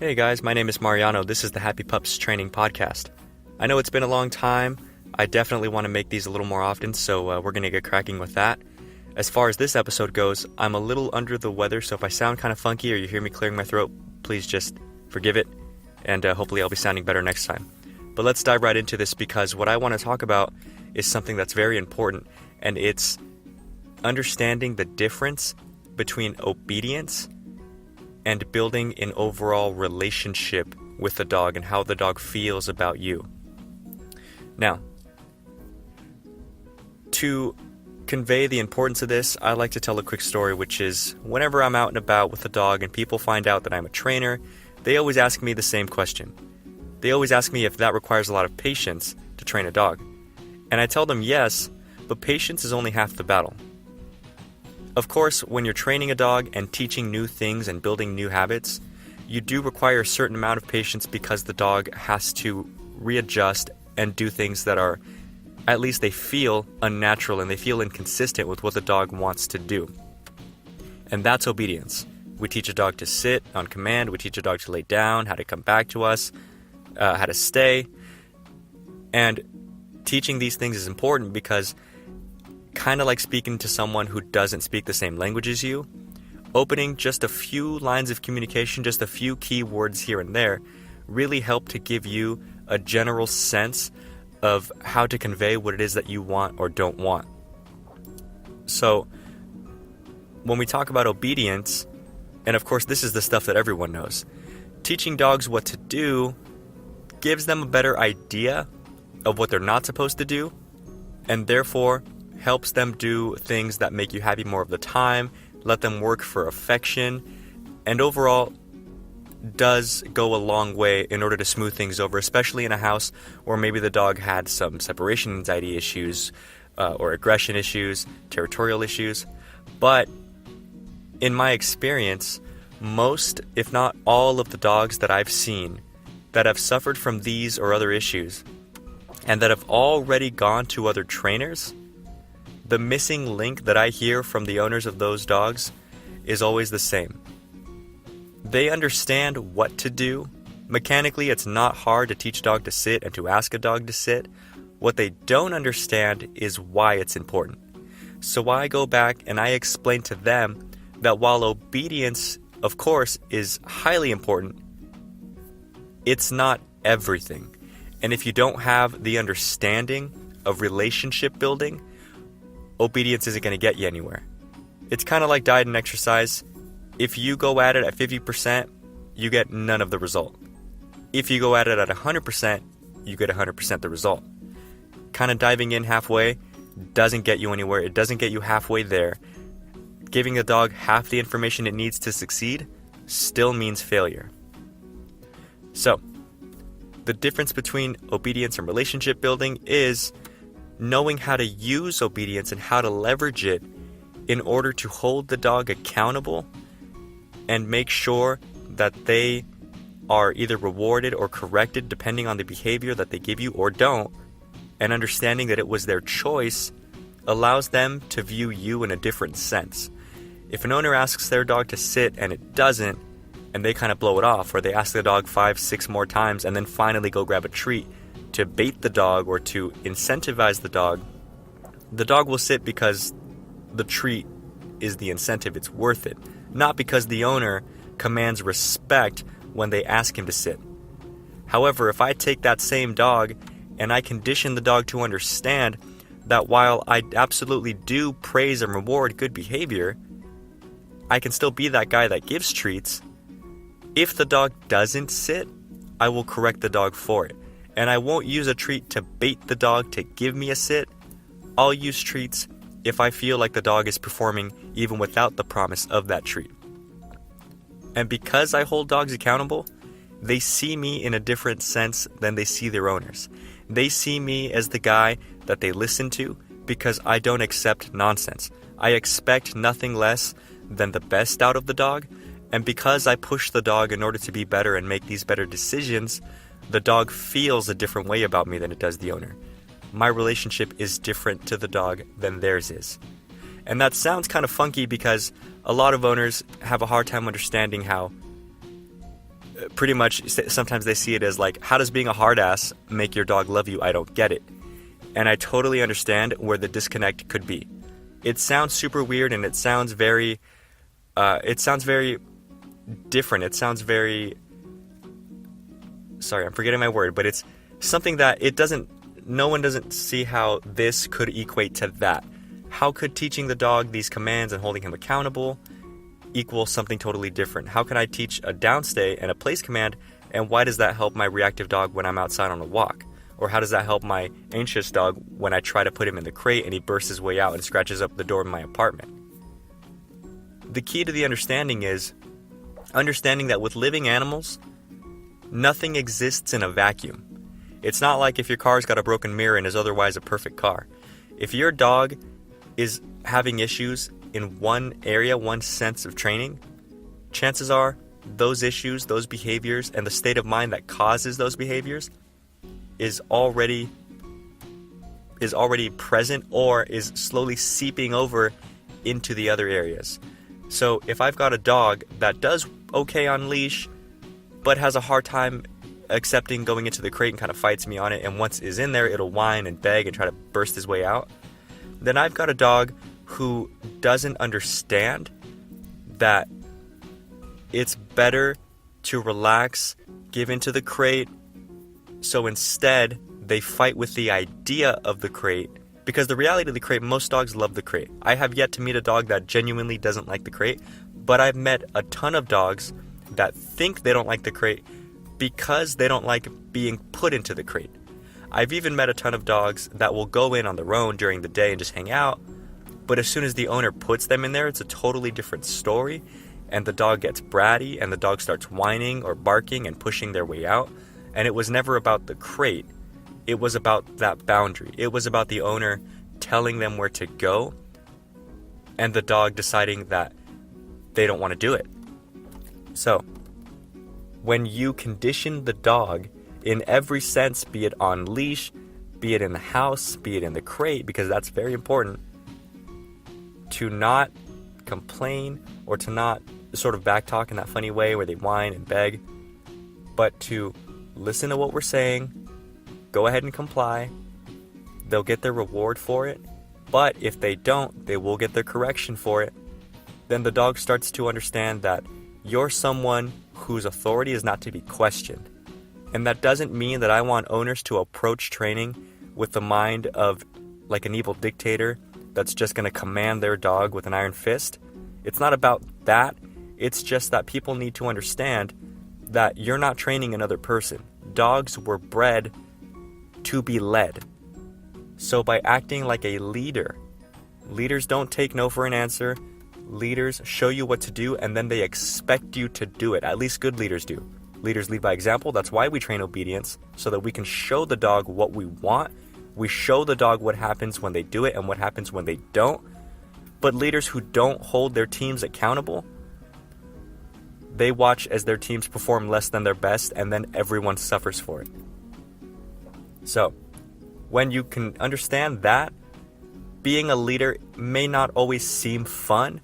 Hey guys, my name is Mariano. This is the Happy Pups Training Podcast. I know it's been a long time. I definitely want to make these a little more often, so we're going to get cracking with that. As far as this episode goes, I'm a little under the weather, so if I sound kind of funky or you hear me clearing my throat, please just forgive it, and hopefully I'll be sounding better next time. But let's dive right into this, because what I want to talk about is something that's very important, and it's understanding the difference between obedience and building an overall relationship with the dog and how the dog feels about you. Now, to convey the importance of this, I like to tell a quick story, which is whenever I'm out and about with a dog and people find out that I'm a trainer, they always ask me the same question. They always ask me if that requires a lot of patience to train a dog. And I tell them yes, but patience is only half the battle. Of course, when you're training a dog and teaching new things and building new habits, you do require a certain amount of patience because the dog has to readjust and do things that are, at least they feel unnatural and they feel inconsistent with what the dog wants to do. And that's obedience. We teach a dog to sit on command, we teach a dog to lay down, how to come back to us, how to stay. And teaching these things is important because, kind of like speaking to someone who doesn't speak the same language as you, opening just a few lines of communication, just a few key words here and there, really help to give you a general sense of how to convey what it is that you want or don't want. So, when we talk about obedience, and of course this is the stuff that everyone knows, teaching dogs what to do gives them a better idea of what they're not supposed to do, and therefore helps them do things that make you happy more of the time, let them work for affection, and overall does go a long way in order to smooth things over, especially in a house where maybe the dog had some separation anxiety issues or aggression issues, territorial issues. But in my experience, most, if not all of the dogs that I've seen that have suffered from these or other issues and that have already gone to other trainers, the missing link that I hear from the owners of those dogs is always the same. They understand what to do. Mechanically, it's not hard to teach a dog to sit and to ask a dog to sit. What they don't understand is why it's important. So I go back and I explain to them that while obedience, of course, is highly important, it's not everything. And if you don't have the understanding of relationship building, obedience isn't going to get you anywhere. It's kind of like diet and exercise. If you go at it at 50%, you get none of the result. If you go at it at 100%, you get 100% the result. Kind of diving in halfway doesn't get you anywhere. It doesn't get you halfway there. Giving a dog half the information it needs to succeed still means failure. So, the difference between obedience and relationship building is knowing how to use obedience and how to leverage it in order to hold the dog accountable and make sure that they are either rewarded or corrected depending on the behavior that they give you or don't, and understanding that it was their choice allows them to view you in a different sense. If an owner asks their dog to sit and it doesn't, and they kind of blow it off, or they ask the dog 5-6 more times and then finally go grab a treat to bait the dog or to incentivize the dog will sit because the treat is the incentive, it's worth it, not because the owner commands respect when they ask him to sit. However, if I take that same dog and I condition the dog to understand that while I absolutely do praise and reward good behavior, I can still be that guy that gives treats. If the dog doesn't sit, I will correct the dog for it. And I won't use a treat to bait the dog to give me a sit. I'll use treats if I feel like the dog is performing even without the promise of that treat. And because I hold dogs accountable, they see me in a different sense than they see their owners. They see me as the guy that they listen to because I don't accept nonsense. I expect nothing less than the best out of the dog, and because I push the dog in order to be better and make these better decisions, the dog feels a different way about me than it does the owner. My relationship is different to the dog than theirs is. And that sounds kind of funky because a lot of owners have a hard time understanding how pretty much sometimes they see it as like, how does being a hard ass make your dog love you? I don't get it. And I totally understand where the disconnect could be. It sounds super weird, and it sounds very different. It sounds very, sorry, I'm forgetting my word, but it's something that no one doesn't see how this could equate to that. How could teaching the dog these commands and holding him accountable equal something totally different? How can I teach a downstay and a place command, and why does that help my reactive dog when I'm outside on a walk? Or how does that help my anxious dog when I try to put him in the crate and he bursts his way out and scratches up the door of my apartment? The key to the understanding is understanding that with living animals, nothing exists in a vacuum. It's not like if your car's got a broken mirror and is otherwise a perfect car. If your dog is having issues in one area, one sense of training, chances are those issues, those behaviors, and the state of mind that causes those behaviors is already present or is slowly seeping over into the other areas. So if I've got a dog that does okay on leash, but has a hard time accepting going into the crate and kind of fights me on it, and once is in there, it'll whine and beg and try to burst his way out, then I've got a dog who doesn't understand that it's better to relax, give into the crate, so instead they fight with the idea of the crate. Because the reality of the crate, most dogs love the crate. I have yet to meet a dog that genuinely doesn't like the crate, but I've met a ton of dogs that think they don't like the crate because they don't like being put into the crate. I've even met a ton of dogs that will go in on their own during the day and just hang out, but as soon as the owner puts them in there, it's a totally different story, and the dog gets bratty, and the dog starts whining or barking and pushing their way out, and it was never about the crate. It was about that boundary. It was about the owner telling them where to go, and the dog deciding that they don't want to do it. So, when you condition the dog in every sense, be it on leash, be it in the house, be it in the crate, because that's very important, to not complain or to not sort of backtalk in that funny way where they whine and beg, but to listen to what we're saying, go ahead and comply. They'll get their reward for it, but if they don't, they will get their correction for it. Then the dog starts to understand that you're someone whose authority is not to be questioned. And that doesn't mean that I want owners to approach training with the mind of like an evil dictator that's just going to command their dog with an iron fist. It's not about that. It's just that people need to understand that you're not training another person. Dogs were bred to be led. So by acting like a leader, leaders don't take no for an answer. Leaders show you what to do, and then they expect you to do it. At least good leaders do. Leaders lead by example. That's why we train obedience, so that we can show the dog what we want. We show the dog what happens when they do it and what happens when they don't. But leaders who don't hold their teams accountable, they watch as their teams perform less than their best, and then everyone suffers for it. So, when you can understand that, being a leader may not always seem fun,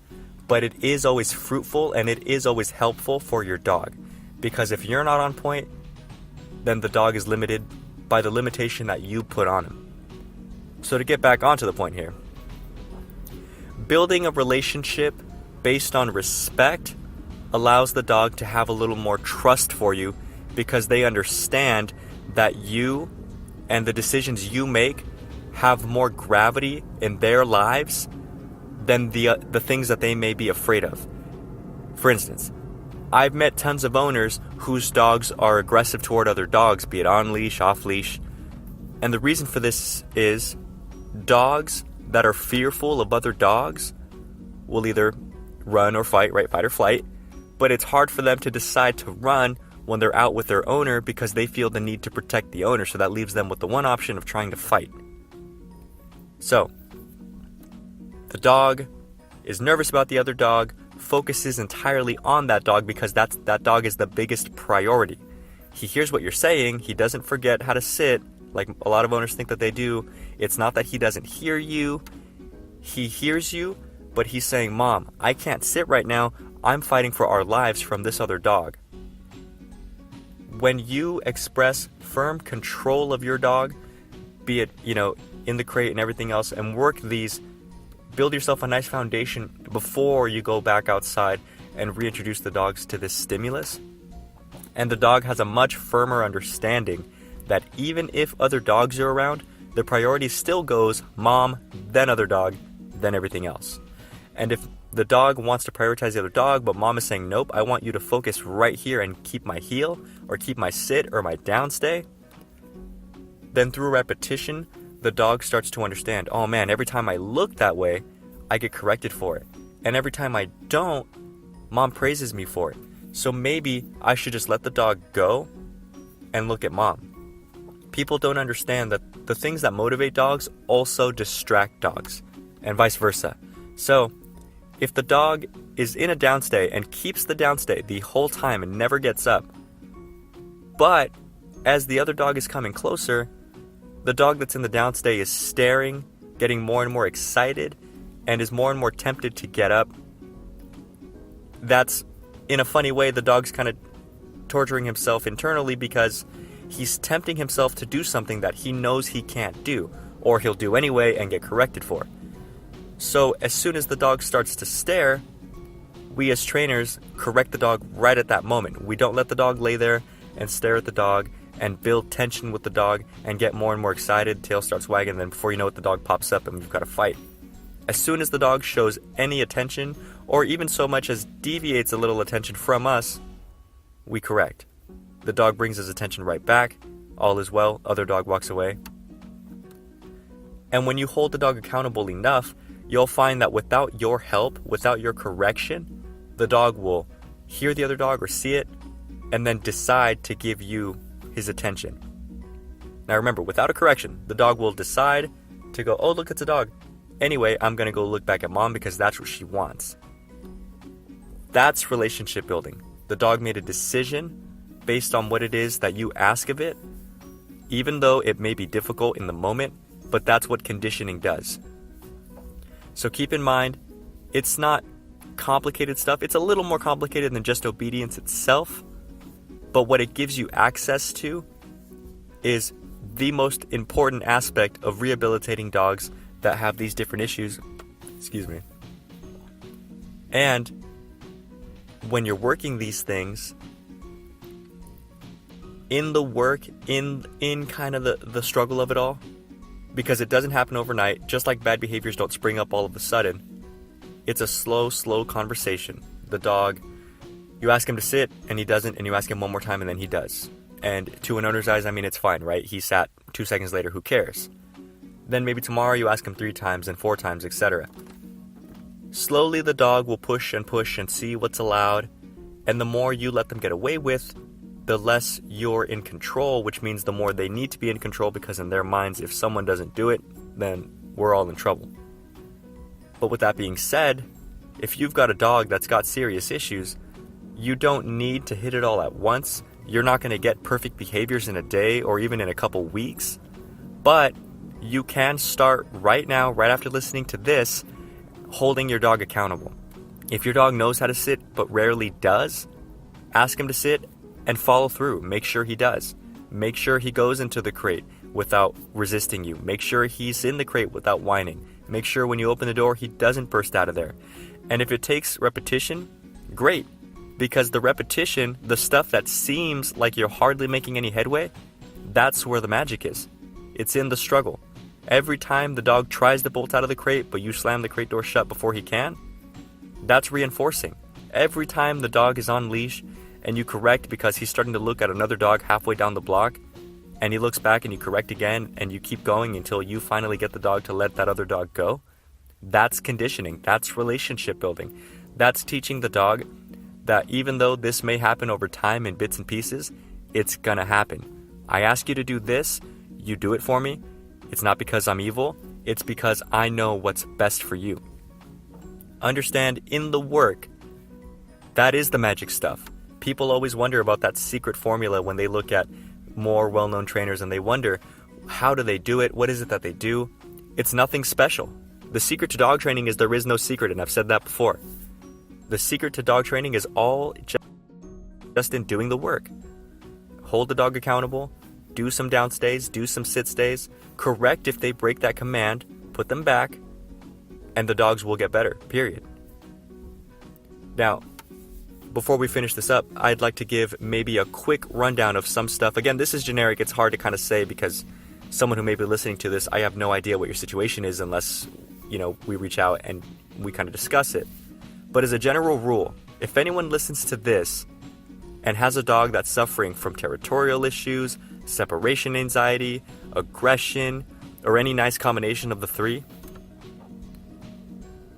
but it is always fruitful and it is always helpful for your dog. Because if you're not on point, then the dog is limited by the limitation that you put on him. So to get back onto the point here, building a relationship based on respect allows the dog to have a little more trust for you, because they understand that you and the decisions you make have more gravity in their lives than the things that they may be afraid of. For instance, I've met tons of owners whose dogs are aggressive toward other dogs, be it on leash, off leash. And the reason for this is dogs that are fearful of other dogs will either run or fight, right? Fight or flight. But it's hard for them to decide to run when they're out with their owner because they feel the need to protect the owner. So that leaves them with the one option of trying to fight. So, the dog is nervous about the other dog, focuses entirely on that dog because that dog is the biggest priority. He hears what you're saying. He doesn't forget how to sit, like a lot of owners think that they do. It's not that he doesn't hear you. He hears you, but he's saying, "Mom, I can't sit right now. I'm fighting for our lives from this other dog." when you express firm control of your dog, be it, in the crate and everything else, and build yourself a nice foundation before you go back outside and reintroduce the dogs to this stimulus. And the dog has a much firmer understanding that even if other dogs are around, the priority still goes mom, then other dog, then everything else. And if the dog wants to prioritize the other dog, but mom is saying, nope, I want you to focus right here and keep my heel, or keep my sit, or my downstay, then through repetition, the dog starts to understand, oh man, every time I look that way, I get corrected for it. And every time I don't, mom praises me for it. So maybe I should just let the dog go and look at mom. People don't understand that the things that motivate dogs also distract dogs, and vice versa. So if the dog is in a downstay and keeps the downstay the whole time and never gets up, but as the other dog is coming closer, the dog that's in the downstay is staring, getting more and more excited, and is more and more tempted to get up, that's, in a funny way, the dog's kind of torturing himself internally because he's tempting himself to do something that he knows he can't do, or he'll do anyway and get corrected for. So as soon as the dog starts to stare, we as trainers correct the dog right at that moment. We don't let the dog lay there and stare at the dog and build tension with the dog and get more and more excited, tail starts wagging, and then before you know it, the dog pops up and we've got a fight. As soon as the dog shows any attention, or even so much as deviates a little attention from us, we correct. The dog brings his attention right back, all is well, other dog walks away. And when you hold the dog accountable enough, you'll find that without your help, without your correction, the dog will hear the other dog or see it, and then decide to give you his attention. Now remember, without a correction, the dog will decide to go, oh look, it's a dog. Anyway, I'm going to go look back at mom because that's what she wants. That's relationship building. The dog made a decision based on what it is that you ask of it, even though it may be difficult in the moment, but that's what conditioning does. So keep in mind, it's not complicated stuff. It's a little more complicated than just obedience itself, but what it gives you access to is the most important aspect of rehabilitating dogs that have these different issues. Excuse me. And when you're working these things, in the work, in kind of the struggle of it all, because it doesn't happen overnight, just like bad behaviors don't spring up all of a sudden, it's a slow conversation. The dog, you ask him to sit and he doesn't, and you ask him one more time and then he does. And to an owner's eyes, I mean, it's fine, right? He sat 2 seconds later, who cares? Then maybe tomorrow you ask him 3 times and 4 times, etc. Slowly the dog will push and see what's allowed, and the more you let them get away with, the less you're in control, which means the more they need to be in control, because in their minds, if someone doesn't do it, then we're all in trouble. But with that being said, if you've got a dog that's got serious issues, you don't need to hit it all at once. You're not going to get perfect behaviors in a day or even in a couple weeks, but you can start right now, right after listening to this, holding your dog accountable. If your dog knows how to sit but rarely does, ask him to sit and follow through. Make sure he does. Make sure he goes into the crate without resisting you. Make sure he's in the crate without whining. Make sure when you open the door, he doesn't burst out of there. And if it takes repetition, great. Because the repetition, the stuff that seems like you're hardly making any headway, that's where the magic is. It's in the struggle. Every time the dog tries to bolt out of the crate, but you slam the crate door shut before he can, that's reinforcing. Every time the dog is on leash and you correct because he's starting to look at another dog halfway down the block, and he looks back and you correct again and you keep going until you finally get the dog to let that other dog go, that's conditioning. That's relationship building. That's teaching the dog that even though this may happen over time in bits and pieces, it's gonna happen. I ask you to do this, you do it for me. It's not because I'm evil, it's because I know what's best for you. Understand, in the work, that is the magic stuff. People always wonder about that secret formula when they look at more well-known trainers and they wonder, how do they do it? What is it that they do? It's nothing special. The secret to dog training is there is no secret, and I've said that before. The secret to dog training is all just in doing the work. hold the dog accountable, do some downstays, do some sit stays, correct if they break that command, put them back, and the dogs will get better, period. Now, before we finish this up, I'd like to give maybe a quick rundown of some stuff. Again, this is generic. It's hard to kind of say because someone who may be listening to this, I have no idea what your situation is unless, we reach out and we kind of discuss it. But as a general rule, if anyone listens to this and has a dog that's suffering from territorial issues, separation anxiety, aggression, or any nice combination of the three,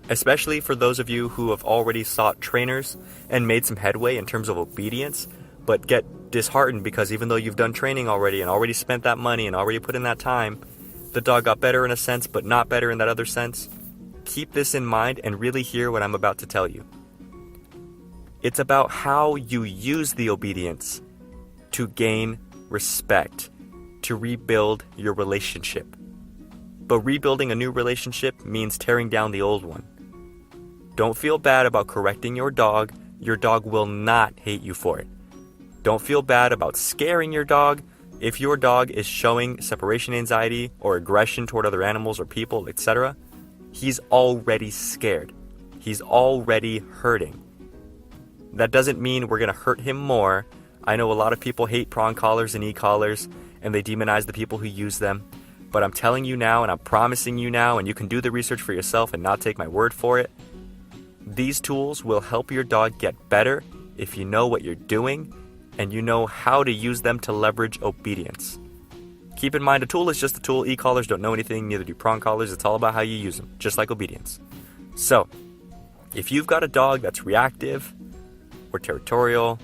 especially for those of you who have already sought trainers and made some headway in terms of obedience, but get disheartened because even though you've done training already and already spent that money and already put in that time, the dog got better in a sense but not better in that other sense, keep this in mind and really hear what I'm about to tell you. It's about how you use the obedience to gain respect, to rebuild your relationship. But rebuilding a new relationship means tearing down the old one. Don't feel bad about correcting your dog. Your dog will not hate you for it. Don't feel bad about scaring your dog. If your dog is showing separation anxiety or aggression toward other animals or people, etc., he's already scared. He's already hurting. That doesn't mean we're going to hurt him more. I know a lot of people hate prong collars and e-collars, and they demonize the people who use them. But I'm telling you now, and I'm promising you now, and you can do the research for yourself and not take my word for it. These tools will help your dog get better if you know what you're doing and you know how to use them to leverage obedience. Keep in mind, a tool is just a tool. E-collars don't know anything, neither do prong collars. It's all about how you use them, just like obedience. So, if you've got a dog that's reactive or territorial,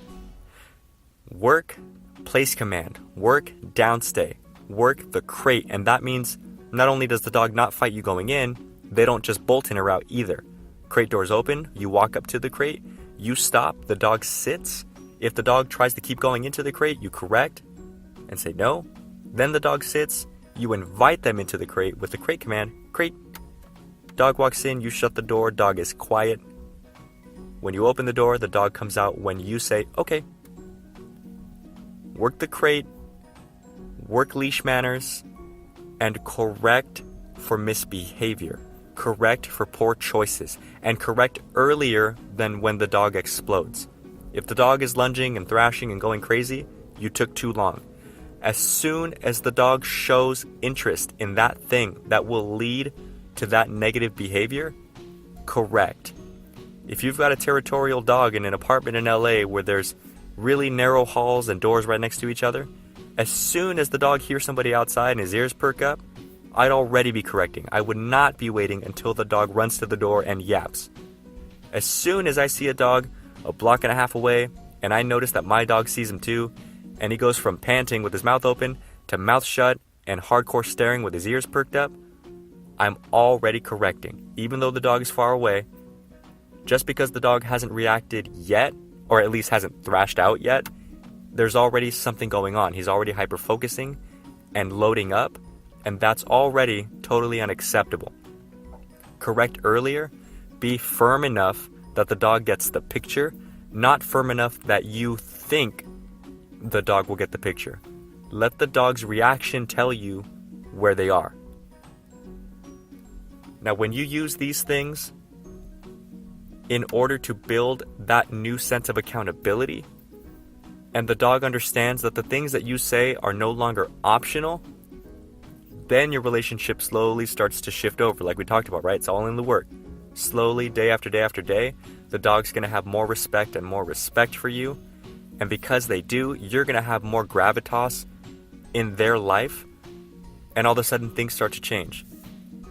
work place command, work downstay, work the crate, and that means not only does the dog not fight you going in, they don't just bolt in or out either. Crate doors open, you walk up to the crate, you stop, the dog sits. If the dog tries to keep going into the crate, you correct and say no. Then the dog sits, you invite them into the crate with the crate command, crate. Dog walks in, you shut the door, dog is quiet. When you open the door, the dog comes out when you say, okay. Work the crate, work leash manners, and correct for misbehavior. Correct for poor choices, and correct earlier than when the dog explodes. If the dog is lunging and thrashing and going crazy, you took too long. As soon as the dog shows interest in that thing that will lead to that negative behavior, correct. If you've got a territorial dog in an apartment in LA where there's really narrow halls and doors right next to each other, as soon as the dog hears somebody outside and his ears perk up, I'd already be correcting. I would not be waiting until the dog runs to the door and yaps. As soon as I see a dog a block and a half away, and I notice that my dog sees him too, and he goes from panting with his mouth open to mouth shut and hardcore staring with his ears perked up, I'm already correcting. Even though the dog is far away, just because the dog hasn't reacted yet, or at least hasn't thrashed out yet, there's already something going on. He's already hyper-focusing and loading up, and that's already totally unacceptable. Correct earlier, be firm enough that the dog gets the picture, not firm enough that you think the dog will get the picture. Let the dog's reaction tell you where they are. Now, when you use these things in order to build that new sense of accountability, and the dog understands that the things that you say are no longer optional, then your relationship slowly starts to shift over, like we talked about, right? It's all in the work. Slowly, day after day after day, the dog's going to have more respect and more respect for you. And because they do, you're going to have more gravitas in their life. And all of a sudden, things start to change.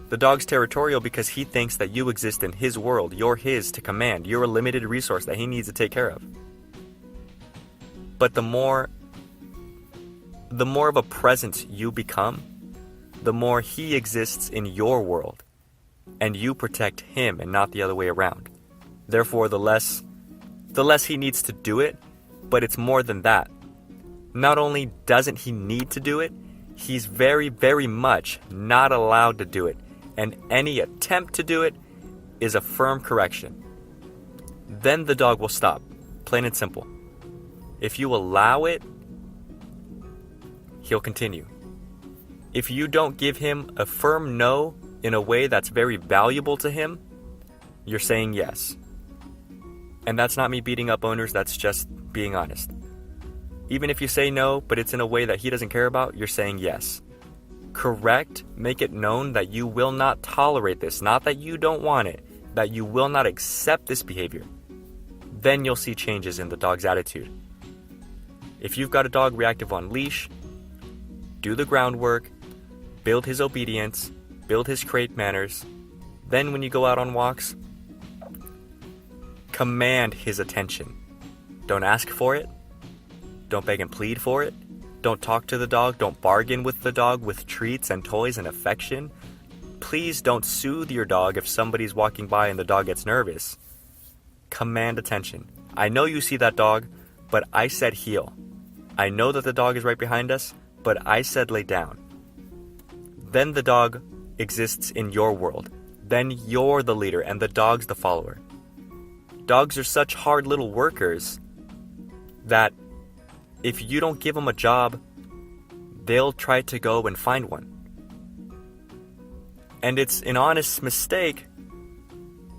The dog's territorial because he thinks that you exist in his world. You're his to command. You're a limited resource that he needs to take care of. But the more of a presence you become, the more he exists in your world, and you protect him and not the other way around. Therefore, the less he needs to do it, but it's more than that. Not only doesn't he need to do it, he's very, very much not allowed to do it, and any attempt to do it is a firm correction. Then the dog will stop, plain and simple. If you allow it, he'll continue. If you don't give him a firm no in a way that's very valuable to him, you're saying yes. And that's not me beating up owners, that's just being honest. Even if you say no, but it's in a way that he doesn't care about, you're saying yes. Correct, make it known that you will not tolerate this, not that you don't want it, that you will not accept this behavior. Then you'll see changes in the dog's attitude. If you've got a dog reactive on leash, do the groundwork, build his obedience, build his crate manners. Then when you go out on walks, command his attention. Don't ask for it. Don't beg and plead for it. Don't talk to the dog. Don't bargain with the dog with treats and toys and affection. Please don't soothe your dog if somebody's walking by and the dog gets nervous. Command attention. I know you see that dog, but I said heel. I know that the dog is right behind us, but I said lay down. Then the dog exists in your world. Then you're the leader and the dog's the follower. Dogs are such hard little workers that if you don't give them a job, they'll try to go and find one. And it's an honest mistake,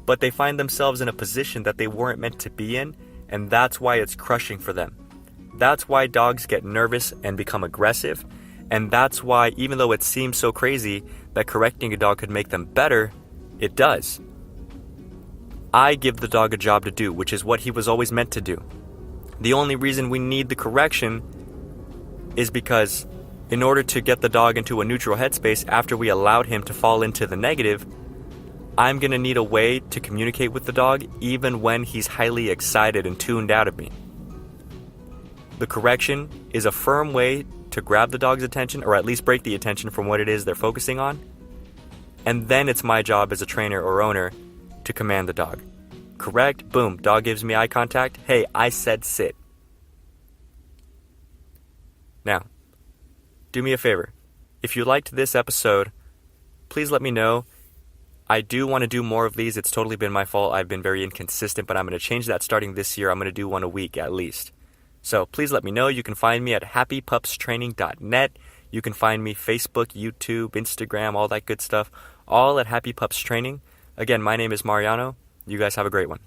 but they find themselves in a position that they weren't meant to be in, and that's why it's crushing for them. That's why dogs get nervous and become aggressive, and that's why, even though it seems so crazy that correcting a dog could make them better, it does. I give the dog a job to do, which is what he was always meant to do. The only reason we need the correction is because in order to get the dog into a neutral headspace after we allowed him to fall into the negative, I'm going to need a way to communicate with the dog even when he's highly excited and tuned out of me. The correction is a firm way to grab the dog's attention, or at least break the attention from what it is they're focusing on. And then it's my job as a trainer or owner to command the dog. Correct, boom, dog gives me eye contact. Hey, I said sit. Now, do me a favor. If you liked this episode, please let me know. I do want to do more of these. It's totally been my fault. I've been very inconsistent, but I'm going to change that starting this year. I'm going to do one a week at least. So please let me know. You can find me at happypupstraining.net. You can find me Facebook, YouTube, Instagram, all that good stuff, all at Happy Pups Training. Again, my name is Mariano. You guys have a great one.